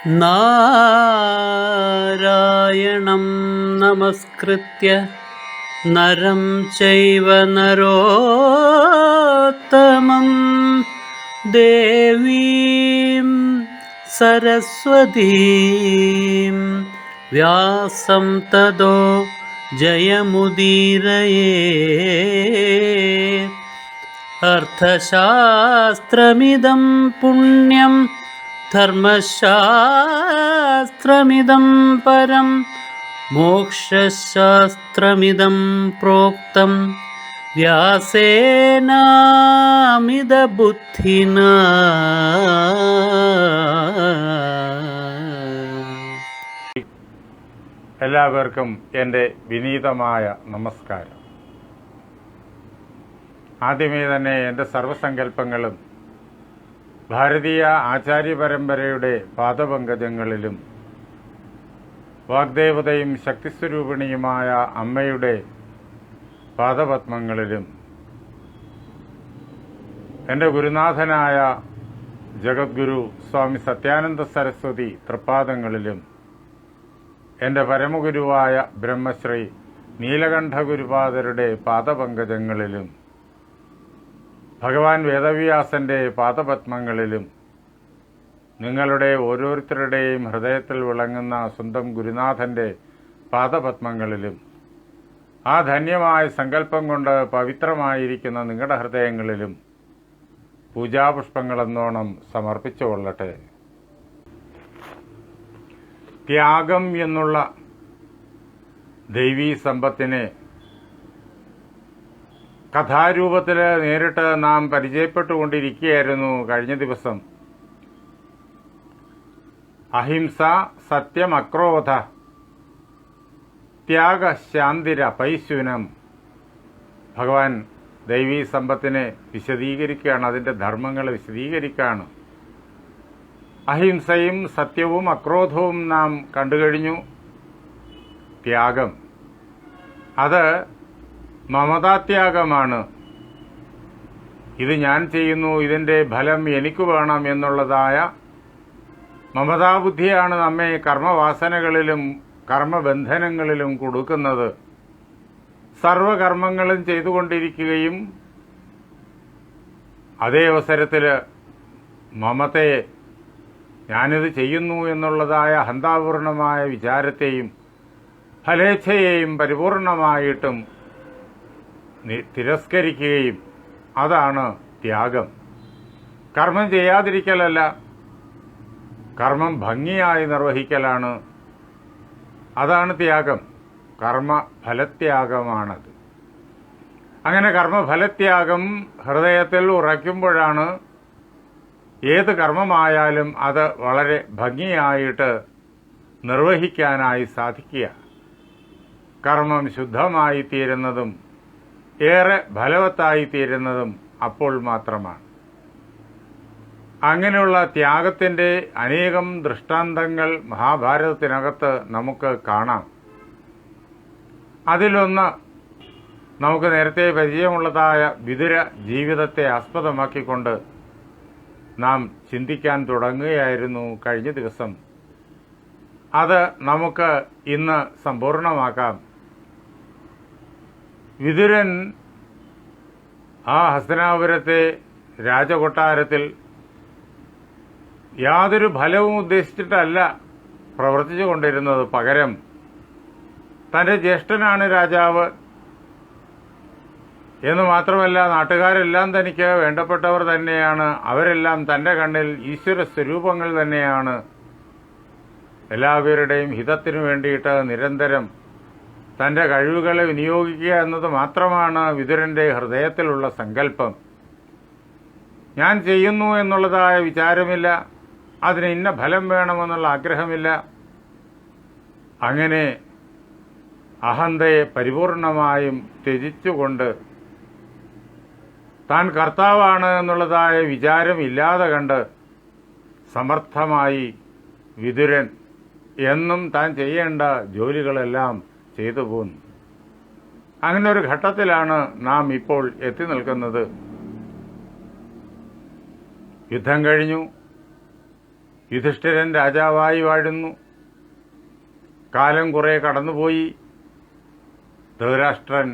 നാരായണം നമസ്കൃത്യ നരം ചൈവ നരോത്തമം ദേവീം സരസ്വതീം വ്യാസം തതോ ജയമുദീരയേ. അർത്ഥശാസ്ത്രമിദം പുണ്യം ധർമ്മശാസ്ത്രമിദം പരം മോക്ഷശാസ്ത്രമിദം പ്രോക്തം വ്യാസേനാമിതബുദ്ധിനാ. എല്ലാവർക്കും എൻ്റെ വിനീതമായ നമസ്കാരം. ആദ്യമേ തന്നെ എൻ്റെ സർവസങ്കല്പങ്ങളും ഭാരതീയ ആചാര്യ പരമ്പരയുടെ പാദപങ്കജങ്ങളിലും വാഗ്ദേവതയും ശക്തിസ്വരൂപിണിയുമായ അമ്മയുടെ പാദപത്മങ്ങളിലും എൻ്റെ ഗുരുനാഥനായ ജഗദ്ഗുരു സ്വാമി സത്യാനന്ദ സരസ്വതി തൃപ്പാദങ്ങളിലും എൻ്റെ പരമഗുരുവായ ബ്രഹ്മശ്രീ നീലകണ്ഠ ഗുരുപാദരുടെ പാദപങ്കജങ്ങളിലും ഭഗവാൻ വേദവ്യാസൻ്റെ പാദപത്മങ്ങളിലും നിങ്ങളുടെ ഓരോരുത്തരുടെയും ഹൃദയത്തിൽ വിളങ്ങുന്ന സ്വന്തം ഗുരുനാഥൻ്റെ പാദപത്മങ്ങളിലും ആ ധന്യമായ സങ്കല്പം കൊണ്ട് പവിത്രമായിരിക്കുന്ന നിങ്ങളുടെ ഹൃദയങ്ങളിലും പൂജാപുഷ്പങ്ങളെന്നോണം സമർപ്പിച്ചുകൊള്ളട്ടെ. ത്യാഗം എന്നുള്ള ദൈവീ സമ്പത്തിനെ കഥാരൂപത്തിൽ നേരിട്ട് നാം പരിചയപ്പെട്ടുകൊണ്ടിരിക്കുകയായിരുന്നു കഴിഞ്ഞ ദിവസം. അഹിംസ, സത്യം, അക്രോധ, ത്യാഗ, ശാന്തിര, പൈശൂനം. ഭഗവാൻ ദൈവീ സമ്പത്തിനെ വിശദീകരിക്കുകയാണ്, അതിൻ്റെ ധർമ്മങ്ങളെ വിശദീകരിക്കുകയാണ്. അഹിംസയും സത്യവും അക്രോധവും നാം കണ്ടുകഴിഞ്ഞു. ത്യാഗം, അത് മമതാത്യാഗമാണ്. ഇത് ഞാൻ ചെയ്യുന്നു, ഇതിൻ്റെ ഫലം എനിക്ക് വേണം എന്നുള്ളതായ മമതാബുദ്ധിയാണ് നമ്മെ കർമ്മവാസനകളിലും കർമ്മബന്ധനങ്ങളിലും കൊടുക്കുന്നത്. സർവകർമ്മങ്ങളും ചെയ്തുകൊണ്ടിരിക്കുകയും അതേ അവസരത്തിൽ മമതയെ, ഞാനിത് ചെയ്യുന്നു എന്നുള്ളതായ അഹന്താപൂർണമായ വിചാരത്തെയും ഫലേച്ഛയെയും പരിപൂർണമായിട്ടും തിരസ്കരിക്കുകയും, അതാണ് ത്യാഗം. കർമ്മം ചെയ്യാതിരിക്കലല്ല, കർമ്മം ഭംഗിയായി നിർവഹിക്കലാണ്. അതാണ് ത്യാഗം. കർമ്മഫലത്യാഗമാണത്. അങ്ങനെ കർമ്മഫലത്യാഗം ഹൃദയത്തിൽ ഉറയ്ക്കുമ്പോഴാണ് ഏത് കർമ്മമായാലും അത് വളരെ ഭംഗിയായിട്ട് നിർവഹിക്കാനായി സാധിക്കുക. കർമ്മം ശുദ്ധമായി തീരുന്നതും ഏറെ ഫലവത്തായി തീരുന്നതും അപ്പോൾ മാത്രമാണ്. അങ്ങനെയുള്ള ത്യാഗത്തിൻ്റെ അനേകം ദൃഷ്ടാന്തങ്ങൾ മഹാഭാരതത്തിനകത്ത് നമുക്ക് കാണാം. അതിലൊന്ന് നമുക്ക് നേരത്തെ പരിചയമുള്ളതായ വിതുര ജീവിതത്തെ ആസ്പദമാക്കിക്കൊണ്ട് നാം ചിന്തിക്കാൻ തുടങ്ങുകയായിരുന്നു കഴിഞ്ഞ ദിവസം. അത് നമുക്ക് ഇന്ന് സമ്പൂർണമാക്കാം. വിതുരൻ ആ ഹസ്തിനാപുരത്തെ രാജകൊട്ടാരത്തിൽ യാതൊരു ഫലവും ഉദ്ദേശിച്ചിട്ടല്ല പ്രവർത്തിച്ചു കൊണ്ടിരുന്നത്. പകരം തൻ്റെ ജ്യേഷ്ഠനാണ് രാജാവ് എന്ന് മാത്രമല്ല, നാട്ടുകാരെല്ലാം തനിക്ക് വേണ്ടപ്പെട്ടവർ തന്നെയാണ്. അവരെല്ലാം തൻ്റെ കണ്ണിൽ ഈശ്വര സ്വരൂപങ്ങൾ തന്നെയാണ്. എല്ലാവരുടെയും ഹിതത്തിനു വേണ്ടിയിട്ട് നിരന്തരം തൻ്റെ കഴിവുകളെ വിനിയോഗിക്കുക എന്നത് മാത്രമാണ് വിതുരൻ്റെ ഹൃദയത്തിലുള്ള സങ്കല്പം. ഞാൻ ചെയ്യുന്നു എന്നുള്ളതായ വിചാരമില്ല, അതിന് ഇന്ന ഫലം വേണമെന്നുള്ള ആഗ്രഹമില്ല. അങ്ങനെ അഹന്തയെ പരിപൂർണമായും ത്യജിച്ചുകൊണ്ട് താൻ കർത്താവാണ് എന്നുള്ളതായ വിചാരമില്ലാതെ കണ്ട് സമർത്ഥമായി വിതുരൻ എന്നും താൻ ചെയ്യേണ്ട ജോലികളെല്ലാം ചെയ്തു പോകുന്നു. അങ്ങനെ ഒരു ഘട്ടത്തിലാണ് നാം ഇപ്പോൾ എത്തി നിൽക്കുന്നത്. യുദ്ധം കഴിഞ്ഞു, യുധിഷ്ഠിരൻ രാജാവായി വാഴുന്നു. കാലം കുറെ കടന്നുപോയി. ധൃതരാഷ്ട്രൻ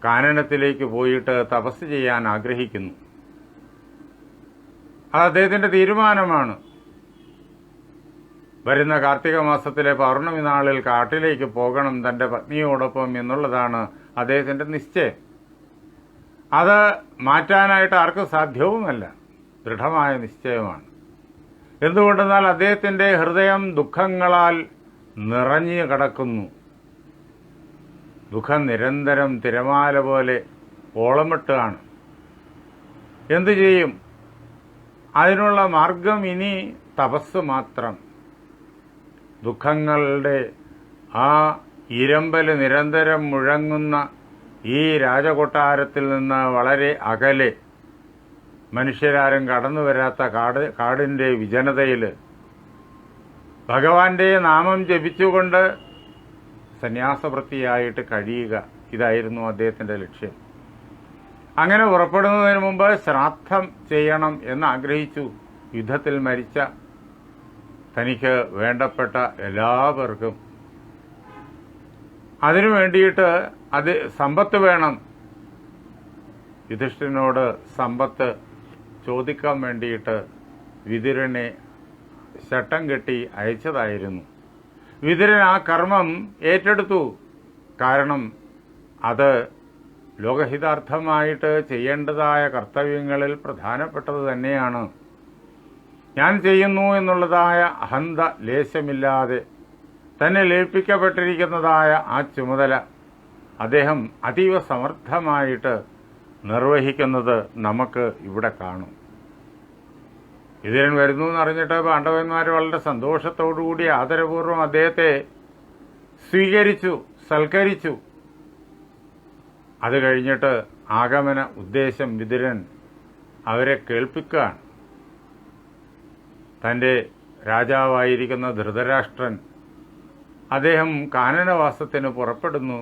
കാനനത്തിലേക്ക് പോയിട്ട് തപസ് ചെയ്യാൻ ആഗ്രഹിക്കുന്നു. അത് അദ്ദേഹത്തിൻ്റെ തീരുമാനമാണ്. വരുന്ന കാർത്തിക മാസത്തിലെ പൗർണമി നാളിൽ കാട്ടിലേക്ക് പോകണം തൻ്റെ പത്നിയോടൊപ്പം എന്നുള്ളതാണ് അദ്ദേഹത്തിൻ്റെ നിശ്ചയം. അത് മാറ്റാനായിട്ട് ആർക്കും സാധ്യവുമല്ല. ദൃഢമായ നിശ്ചയമാണ്. എന്തുകൊണ്ടെന്നാൽ അദ്ദേഹത്തിൻ്റെ ഹൃദയം ദുഃഖങ്ങളാൽ നിറഞ്ഞു കിടക്കുന്നു. ദുഃഖം നിരന്തരം തിരമാല പോലെ ഓളമിട്ടാണ്. എന്തു ചെയ്യും? അതിനുള്ള മാർഗം ഇനി തപസ് മാത്രം. ദുഃഖങ്ങളുടെ ആ ഇരമ്പൽ നിരന്തരം മുഴങ്ങുന്ന ഈ രാജകൊട്ടാരത്തിൽ നിന്ന് വളരെ അകലെ, മനുഷ്യരാരും കടന്നു വരാത്ത കാടിൻ്റെ വിജനതയിൽ ഭഗവാന്റെ നാമം ജപിച്ചുകൊണ്ട് സന്യാസവൃത്തിയായിട്ട് കഴിയുക, ഇതായിരുന്നു അദ്ദേഹത്തിൻ്റെ ലക്ഷ്യം. അങ്ങനെ പുറപ്പെടുന്നതിന് മുമ്പ് ശ്രാദ്ധം ചെയ്യണം എന്ന് ആഗ്രഹിച്ചു. യുദ്ധത്തിൽ മരിച്ച തനിക്ക് വേണ്ടപ്പെട്ട എല്ലാവർക്കും. അതിനു വേണ്ടിയിട്ട് സമ്പത്ത് വേണം. യുധിഷ്ഠിരനോട് സമ്പത്ത് ചോദിക്കാൻ വേണ്ടിയിട്ട് വിതുരനെ ശട്ടം കെട്ടി അയച്ചതായിരുന്നു. വിതുരൻ ആ കർമ്മം ഏറ്റെടുത്തു. കാരണം അത് ലോകഹിതാർത്ഥമായിട്ട് ചെയ്യേണ്ടതായ കർത്തവ്യങ്ങളിൽ പ്രധാനപ്പെട്ടത് തന്നെയാണ്. ഞാൻ ചെയ്യുന്നു എന്നുള്ളതായ അഹന്ത ലേശമില്ലാതെ തന്നെ ഏൽപ്പിക്കപ്പെട്ടിരിക്കുന്നതായ ആ ചുമതല അദ്ദേഹം അതീവ സമർത്ഥമായിട്ട് നിർവഹിക്കുന്നത് നമുക്ക് ഇവിടെ കാണും. വിതുരൻ വരുന്നു എന്നറിഞ്ഞിട്ട് പാണ്ഡവന്മാർ വളരെ സന്തോഷത്തോടുകൂടി ആദരപൂർവ്വം അദ്ദേഹത്തെ സ്വീകരിച്ചു, സൽക്കരിച്ചു. അത് കഴിഞ്ഞിട്ട് ആഗമന ഉദ്ദേശം വിതുരൻ അവരെ കേൾപ്പിക്കുകയാണ്. തൻ്റെ രാജാവായിരിക്കുന്ന ധൃതരാഷ്ട്രൻ അദ്ദേഹം കാനനവാസത്തിന് പുറപ്പെടുന്നു.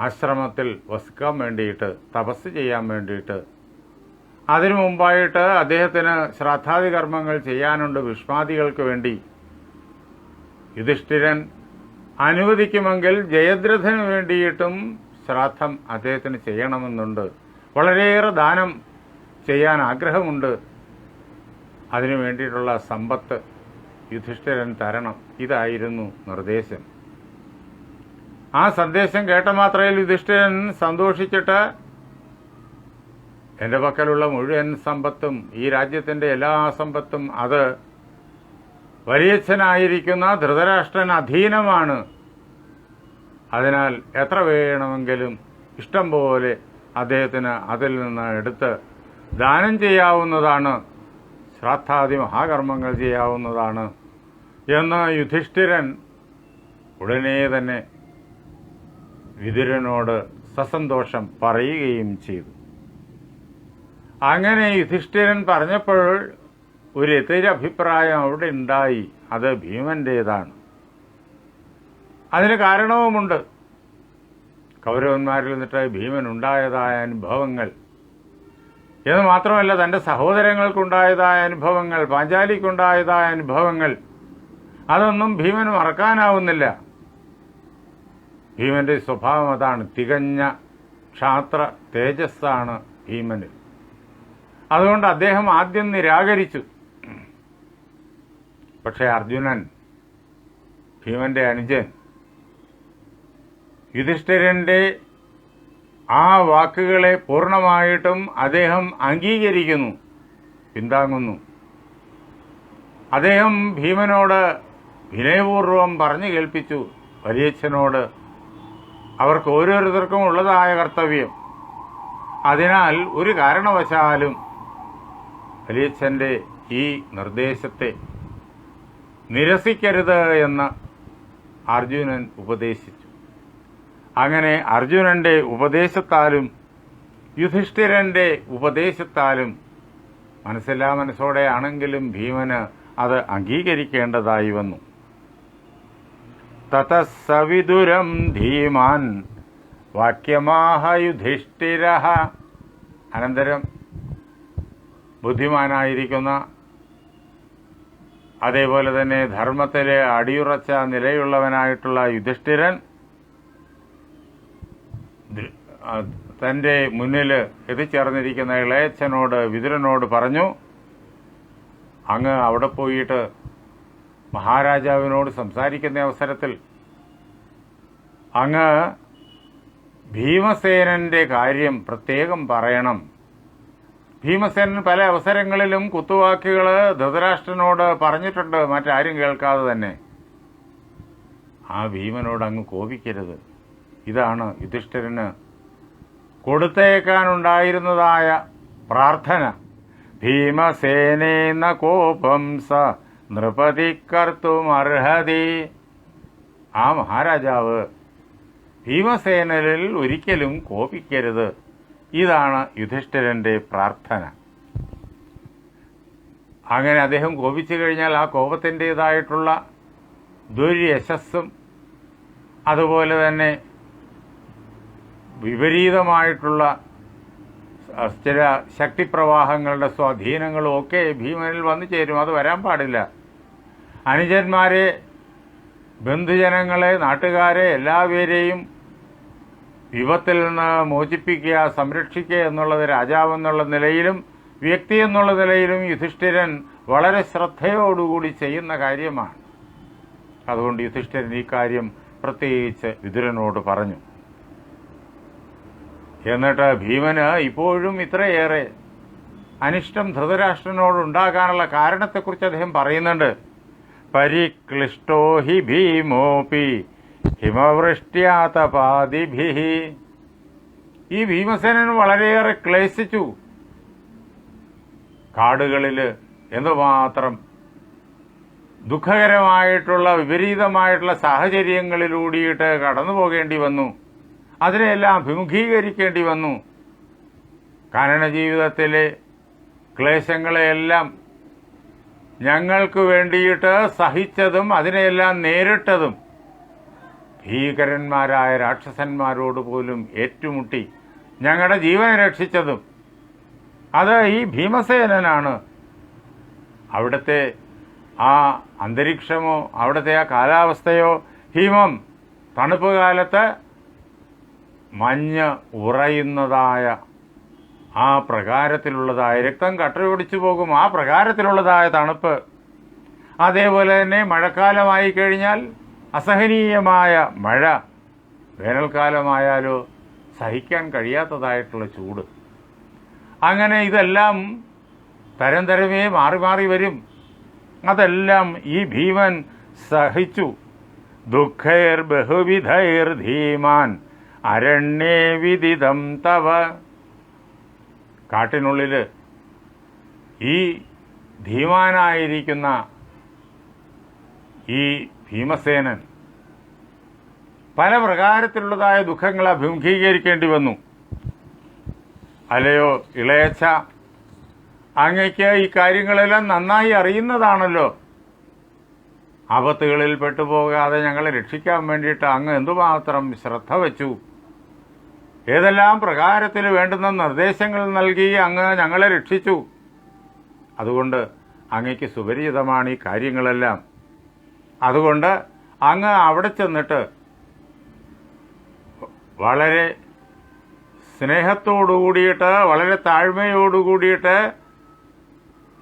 ആശ്രമത്തിൽ വസിക്കാൻ വേണ്ടിയിട്ട്, തപസ് ചെയ്യാൻ വേണ്ടിയിട്ട്. അതിനു മുമ്പായിട്ട് അദ്ദേഹത്തിന് ശ്രാദ്ധാദി കർമ്മങ്ങൾ ചെയ്യാനുണ്ട് ഭീഷ്മാദികൾക്ക് വേണ്ടി. യുധിഷ്ഠിരൻ അനുവദിക്കുമെങ്കിൽ ജയദ്രഥന് വേണ്ടിയിട്ടും ശ്രാദ്ധം അദ്ദേഹത്തിന് ചെയ്യണമെന്നുണ്ട്. വളരെയേറെ ദാനം ചെയ്യാൻ ആഗ്രഹമുണ്ട്. അതിനു വേണ്ടിയിട്ടുള്ള സമ്പത്ത് യുധിഷ്ഠിരൻ തരണം. ഇതായിരുന്നു നിർദ്ദേശം. ആ സന്ദേശം കേട്ട മാത്രയിൽ യുധിഷ്ഠിരൻ സന്തോഷിച്ചിട്ട് എൻ്റെ പക്കലുള്ള മുഴുവൻ സമ്പത്തും, ഈ രാജ്യത്തിൻ്റെ എല്ലാ സമ്പത്തും അത് വലിയച്ഛനായിരിക്കുന്ന ധൃതരാഷ്ട്രൻ അധീനമാണ്. അതിനാൽ എത്ര വേണമെങ്കിലും ഇഷ്ടം പോലെ അദ്ദേഹത്തിന് അതിൽ നിന്ന് എടുത്ത് ദാനം ചെയ്യാവുന്നതാണ്, ശ്രാദ്ധാദി മഹാകർമ്മങ്ങൾ ചെയ്യാവുന്നതാണ് എന്ന് യുധിഷ്ഠിരൻ ഉടനെ തന്നെ വിതുരനോട് സസന്തോഷം പറയുകയും ചെയ്തു. അങ്ങനെ യുധിഷ്ഠിരൻ പറഞ്ഞപ്പോൾ ഒരു എതിരഭിപ്രായം അവിടെ ഉണ്ടായി. അത് ഭീമൻ്റേതാണ്. അതിന് കാരണവുമുണ്ട്. കൗരവന്മാരിൽ നിന്നിട്ട് ഭീമനുണ്ടായതായ അനുഭവങ്ങൾ എന്ന് മാത്രമല്ല, തൻ്റെ സഹോദരങ്ങൾക്കുണ്ടായതായ അനുഭവങ്ങൾ, പാഞ്ചാലിക്കുണ്ടായതായ അനുഭവങ്ങൾ, അതൊന്നും ഭീമന് മറക്കാനാവുന്നില്ല. ഭീമന്റെ സ്വഭാവം അതാണ്. തികഞ്ഞ ക്ഷാത്ര തേജസ്സാണ് ഭീമന്. അതുകൊണ്ട് അദ്ദേഹം ആദ്യം നിരാകരിച്ചു. പക്ഷേ അർജുനൻ, ഭീമന്റെ അനുജൻ, യുധിഷ്ഠിരന്റെ ആ വാക്കുകളെ പൂർണ്ണമായിട്ടും അദ്ദേഹം അംഗീകരിക്കുന്നു, പിന്താങ്ങുന്നു. അദ്ദേഹം ഭീമനോട് വിനയപൂർവം പറഞ്ഞു കേൾപ്പിച്ചു, വലിയച്ഛനോട് അവർക്ക് ഓരോരുത്തർക്കും ഉള്ളതായ കർത്തവ്യം. അതിനാൽ ഒരു കാരണവശാലും വലിയച്ഛൻ്റെ ഈ നിർദ്ദേശത്തെ നിരസിക്കരുത് എന്ന് അർജുനൻ ഉപദേശിച്ചു. അങ്ങനെ അർജുനന്റെ ഉപദേശത്താലും യുധിഷ്ഠിരന്റെ ഉപദേശത്താലും മനസ്സില്ലാ മനസ്സോടെ ആണെങ്കിലും ഭീമന് അത് അംഗീകരിക്കേണ്ടതായി വന്നു. തതസ്സവിദുരം ധീമാൻ വാക്യമാഹ യുധിഷ്ഠിരഃ. അനന്തരം ബുദ്ധിമാനായിരിക്കുന്ന അതേപോലെ തന്നെ ധർമ്മത്തിലെ അടിയുറച്ച നിലയുള്ളവനായിട്ടുള്ള യുധിഷ്ഠിരൻ തൻ്റെ മുന്നിൽ എത്തിച്ചേർന്നിരിക്കുന്ന ഇളയച്ഛനോട് വിതുരനോട് പറഞ്ഞു, അങ്ങ് അവിടെ പോയിട്ട് മഹാരാജാവിനോട് സംസാരിക്കുന്ന അവസരത്തിൽ അങ്ങ് ഭീമസേനന്റെ കാര്യം പ്രത്യേകം പറയണം. ഭീമസേനൻ പല അവസരങ്ങളിലും കുത്തുവാക്കുകൾ ധൃതരാഷ്ട്രനോട് പറഞ്ഞിട്ടുണ്ട്, മറ്റാരും കേൾക്കാതെ തന്നെ. ആ ഭീമനോട് അങ്ങ് കോപിക്കരുത്. ഇതാണ് യുധിഷ്ഠിരന് കൊടുത്തേക്കാനുണ്ടായിരുന്നതായ പ്രാർത്ഥന. ഭീമസേനേന കോപം സ നൃപതി കർത്തുമർഹതി. ആ മഹാരാജാവ് ഭീമസേനരിൽ ഒരിക്കലും കോപിക്കരുത്. ഇതാണ് യുധിഷ്ഠിരന്റെ പ്രാർത്ഥന. അങ്ങനെ അദ്ദേഹം കോപിച്ചു കഴിഞ്ഞാൽ ആ കോപത്തിൻ്റെതായിട്ടുള്ള ദുര്യശസ്സും അതുപോലെ തന്നെ വിപരീതമായിട്ടുള്ള ചില ശക്തിപ്രവാഹങ്ങളുടെ സ്വാധീനങ്ങളും ഒക്കെ ഭീമനിൽ വന്നു ചേരും. അത് വരാൻ പാടില്ല. അനുജന്മാരെ, ബന്ധുജനങ്ങളെ, നാട്ടുകാരെ എല്ലാവരെയും വിപത്തിൽ നിന്ന് മോചിപ്പിക്കുക, സംരക്ഷിക്കുക എന്നുള്ളത് രാജാവെന്നുള്ള നിലയിലും വ്യക്തി എന്നുള്ള നിലയിലും യുധിഷ്ഠിരൻ വളരെ ശ്രദ്ധയോടുകൂടി ചെയ്യുന്ന കാര്യമാണ്. അതുകൊണ്ട് യുധിഷ്ഠിരൻ ഈ കാര്യം പ്രത്യേകിച്ച് വിതുരനോട് പറഞ്ഞു. എന്നിട്ട് ഭീമന് ഇപ്പോഴും ഇത്രയേറെ അനിഷ്ടം ധൃതരാഷ്ട്രനോടുണ്ടാകാനുള്ള കാരണത്തെക്കുറിച്ച് അദ്ദേഹം പറയുന്നുണ്ട്. പരിക്ലിഷ്ടോ ഹി ഭീമോപി ഹിമവൃഷ്ട്യാതപാദിഭിഃ. ഈ ഭീമസേനൻ വളരെയേറെ ക്ലേശിച്ചു. കാടുകളിൽ എന്തുമാത്രം ദുഃഖകരമായിട്ടുള്ള വിപരീതമായിട്ടുള്ള സാഹചര്യങ്ങളിലൂടിയിട്ട് കടന്നു പോകേണ്ടി വന്നു. അതിനെല്ലാം അഭിമുഖീകരിക്കേണ്ടി വന്നു. കാനനജീവിതത്തിലെ ക്ലേശങ്ങളെയെല്ലാം ഞങ്ങൾക്ക് വേണ്ടിയിട്ട് സഹിച്ചതും അതിനെയെല്ലാം നേരിട്ടതും ഭീകരന്മാരായ രാക്ഷസന്മാരോട് പോലും ഏറ്റുമുട്ടി ഞങ്ങളുടെ ജീവനെ രക്ഷിച്ചതും അത് ഈ ഭീമസേനനാണ്. അവിടുത്തെ ആ അന്തരീക്ഷമോ അവിടുത്തെ ആ കാലാവസ്ഥയോ, ഹിമം തണുപ്പ് കാലത്ത് മഞ്ഞ് ഉറയുന്നതായ ആ പ്രകാരത്തിലുള്ളതായ, രക്തം കട്ടയൊടിച്ചു പോകും ആ പ്രകാരത്തിലുള്ളതായ തണുപ്പ്, അതേപോലെ തന്നെ മഴക്കാലമായി കഴിഞ്ഞാൽ അസഹനീയമായ മഴ, വേനൽക്കാലമായാലോ സഹിക്കാൻ കഴിയാത്തതായിട്ടുള്ള ചൂട്, അങ്ങനെ ഇതെല്ലാം തരം തരമേ മാറി മാറി വരും. അതെല്ലാം ഈ ഭീമൻ സഹിച്ചു. ദുഃഖൈർ ബഹുവിധൈർ ധീമാൻ അരണ്യേ വിദിതം തവ. കാട്ടിനുള്ളിൽ ഈ ധീമാനായിരിക്കുന്ന ഈ ഭീമസേനൻ പല പ്രകാരത്തിലുള്ളതായ ദുഃഖങ്ങൾ അഭിമുഖീകരിക്കേണ്ടി വന്നു. അല്ലയോ ഇളയച്ഛ, അങ്ങയ്ക്ക് ഈ കാര്യങ്ങളെല്ലാം നന്നായി അറിയുന്നതാണല്ലോ. ആപത്തുകളിൽ പെട്ടുപോകാതെ ഞങ്ങളെ രക്ഷിക്കാൻ വേണ്ടിയിട്ട് അങ്ങ് എന്തുമാത്രം ശ്രദ്ധ വച്ചു. ഏതെല്ലാം പ്രകാരത്തിൽ വേണ്ടുന്ന നിർദ്ദേശങ്ങൾ നൽകി അങ്ങ് ഞങ്ങളെ രക്ഷിച്ചു. അതുകൊണ്ട് അങ്ങയ്ക്ക് സുപരിചിതമാണ് ഈ കാര്യങ്ങളെല്ലാം. അതുകൊണ്ട് അങ്ങ് അവിടെ ചെന്നിട്ട് വളരെ സ്നേഹത്തോടുകൂടിയിട്ട്, വളരെ താഴ്മയോടുകൂടിയിട്ട്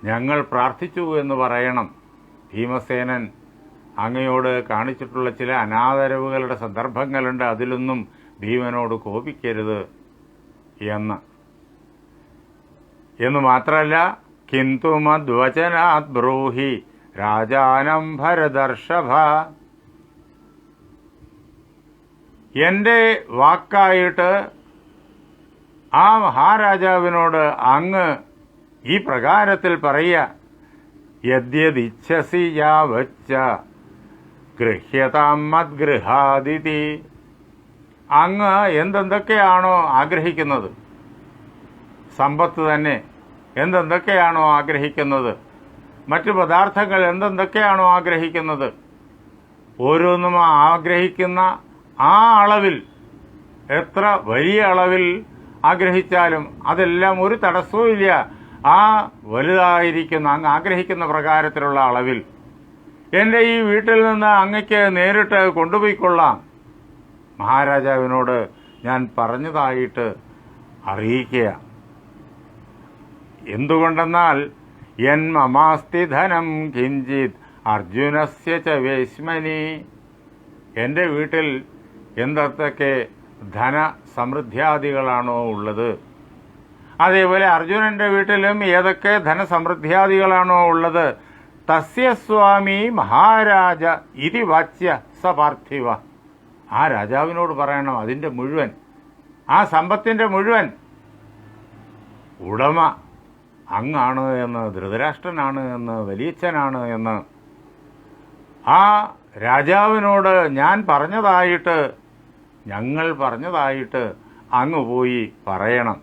ഞങ്ങൾ പ്രാർത്ഥിച്ചു എന്ന് പറയണം. ഭീമസേനൻ അങ്ങയോട് കാണിച്ചിട്ടുള്ള ചില അനാദരവുകളുടെ സന്ദർഭങ്ങളുണ്ട്, അതിലൊന്നും ഭീമനോട് കോപിക്കരുത് എന്ന് മാത്രമല്ല, കിന്തു മദ്വചനാത് ബ്രൂഹി രാജാനം ഭരതർഷഭ. എൻ്റെ വാക്കായിട്ട് ആ മഹാരാജാവിനോട് അങ്ങ് ഈ പ്രകാരത്തിൽ പറയുക, യദ്യദിച്ഛസി യാവച്ച ഗൃഹ്യതാം മദ്ഗൃഹാദിതി. അങ്ങ് എന്തെന്തൊക്കെയാണോ ആഗ്രഹിക്കുന്നത്, സമ്പത്ത് തന്നെ എന്തെന്തൊക്കെയാണോ ആഗ്രഹിക്കുന്നത്, മറ്റു പദാർത്ഥങ്ങൾ എന്തെന്തൊക്കെയാണോ ആഗ്രഹിക്കുന്നത്, ഓരോന്നും ആഗ്രഹിക്കുന്ന ആ അളവിൽ, എത്ര വലിയ അളവിൽ ആഗ്രഹിച്ചാലും അതെല്ലാം ഒരു തടസ്സവും ഇല്ല. ആ വലുതായിരിക്കുന്ന അങ്ങ് ആഗ്രഹിക്കുന്ന പ്രകാരത്തിലുള്ള അളവിൽ എൻ്റെ ഈ വീട്ടിൽ നിന്ന് അങ്ങയ്ക്ക് നേരിട്ട് കൊണ്ടുപോയിക്കൊള്ളാം. മഹാരാജാവിനോട് ഞാൻ പറഞ്ഞതായിട്ട് അറിയിക്കുക. എന്തുകൊണ്ടെന്നാൽ യൻ മമാസ്തി ധനം കിഞ്ചിത് അർജുനസ്യ ച വേശ്മനി. എൻ്റെ വീട്ടിൽ എന്തൊക്കെ ധനസമൃദ്ധ്യാദികളാണോ ഉള്ളത്, അതേപോലെ അർജുനൻ്റെ വീട്ടിലും ഏതൊക്കെ ധനസമൃദ്ധ്യാദികളാണോ ഉള്ളത്, തസ്യ സ്വാമി മഹാരാജ ഇതി വാച്യ സ പാർത്ഥിവ. ആ രാജാവിനോട് പറയണം അതിൻ്റെ മുഴുവൻ, ആ സമ്പത്തിൻ്റെ മുഴുവൻ ഉടമ അങ്ങാണ് എന്ന്, ധൃതരാഷ്ട്രനാണ് എന്ന്, വലിയച്ഛനാണ് എന്ന് ആ രാജാവിനോട് ഞങ്ങൾ പറഞ്ഞതായിട്ട് അങ്ങ് പോയി പറയണം.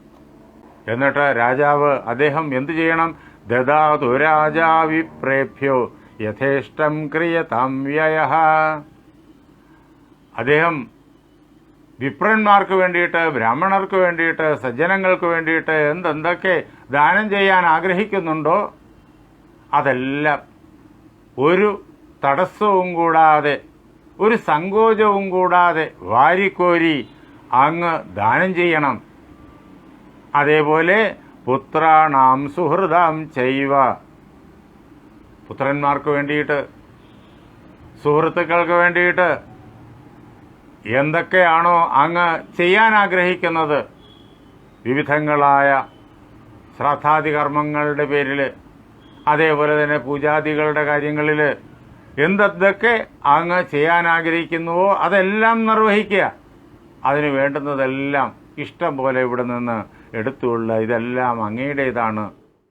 എന്നിട്ട് രാജാവ് അദ്ദേഹം എന്തു ചെയ്യണം? ദദാതു രാജാ വിപ്രേഭ്യോ യഥേഷ്ടം ക്രിയതാം വ്യയഃ. അദ്ദേഹം വിപ്രന്മാർക്ക് വേണ്ടിയിട്ട്, ബ്രാഹ്മണർക്ക് വേണ്ടിയിട്ട്, സജ്ജനങ്ങൾക്ക് വേണ്ടിയിട്ട് എന്തൊക്കെ ദാനം ചെയ്യാൻ ആഗ്രഹിക്കുന്നുണ്ടോ അതെല്ലാം ഒരു തടസ്സവും കൂടാതെ, ഒരു സങ്കോചവും കൂടാതെ വാരിക്കോരി അങ്ങ് ദാനം ചെയ്യണം. അതേപോലെ പുത്രാണാം സുഹൃദാം ചൈവ, പുത്രന്മാർക്ക് വേണ്ടിയിട്ട്, സുഹൃത്തുക്കൾക്ക് വേണ്ടിയിട്ട് എന്തൊക്കെയാണോ അങ്ങ് ചെയ്യാൻ ആഗ്രഹിക്കുന്നത്, വിവിധങ്ങളായ ശ്രാദ്ധാദി കർമ്മങ്ങളുടെ പേരിൽ, അതേപോലെ തന്നെ പൂജാദികളുടെ കാര്യങ്ങളിൽ എന്തൊക്കെ അങ്ങ് ചെയ്യാൻ ആഗ്രഹിക്കുന്നുവോ അതെല്ലാം നിർവഹിക്കുക. അതിന് വേണ്ടുന്നതെല്ലാം ഇഷ്ടം പോലെ ഇവിടെ നിന്ന് എടുത്തുള്ള ഇതെല്ലാം അങ്ങയുടേതാണ്